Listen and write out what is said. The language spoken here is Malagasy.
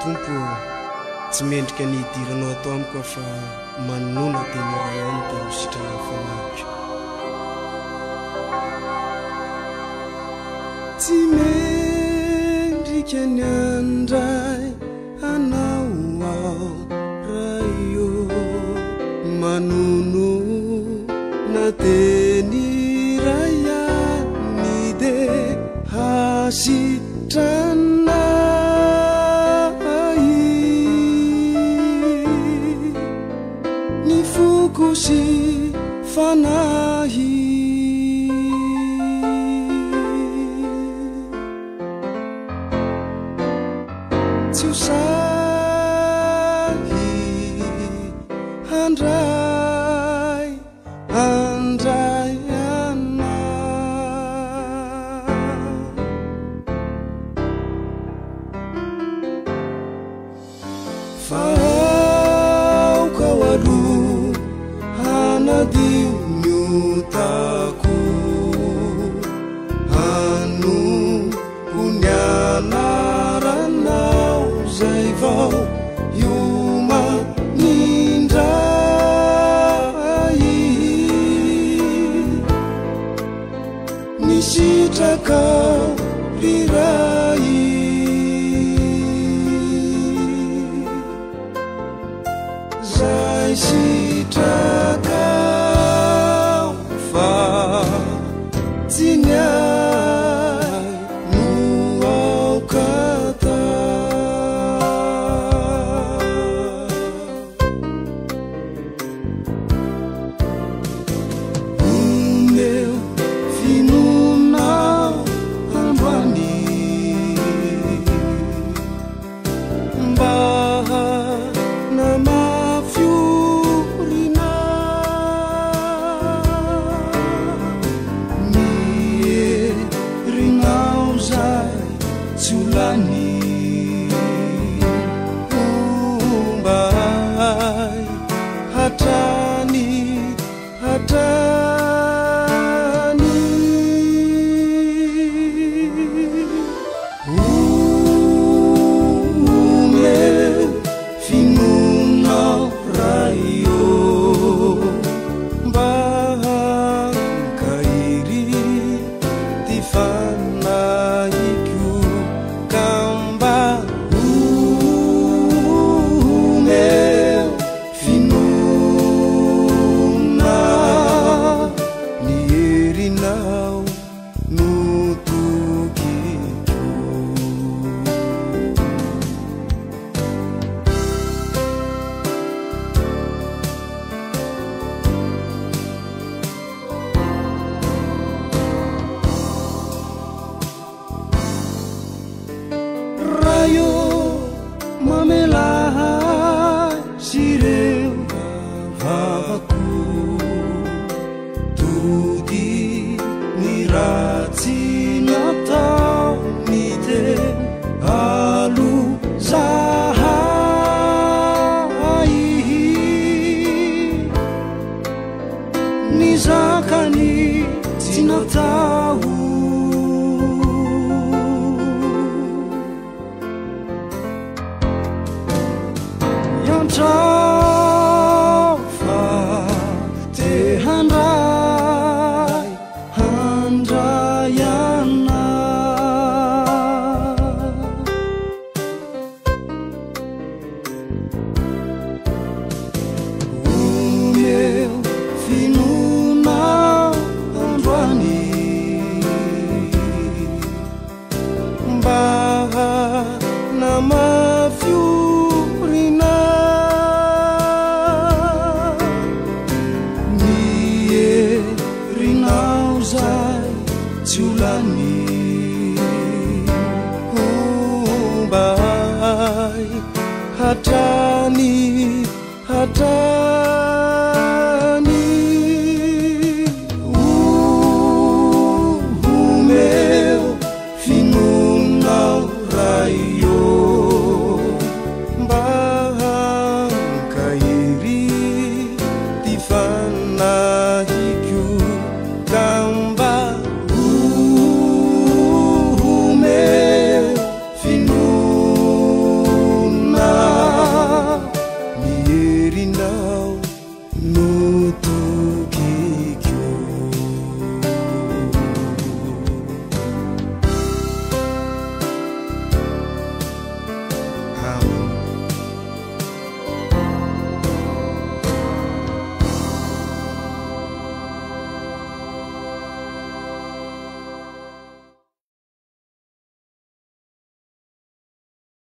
Tompo tsy mendrika ny idiranao atao amiko fa manona teny iray any dia ho sitrana fanavitra. Tsy mendrika ny andray anao ao raio manono na teny iray any de hasitrana Kusi fanahi Tsusahi handrai handrai ana Fau kawaru Diu nyutaku anu unyana ranau zai vau yuma nindai nishitaka rirai zai sitaka Zinyai nuau kata Meu finunau ambani Mbaha nama fiurina Sulani umbai hatani hatani umeu finuna raio bahang kairi tifana Mamelaha sireu vavaku tudi nirati natau nite alu zahai nizakani tinatau Taufa te handai handayana Umeu finuna andwani Mbaha nama fiurina Sulani umbai hatani hatani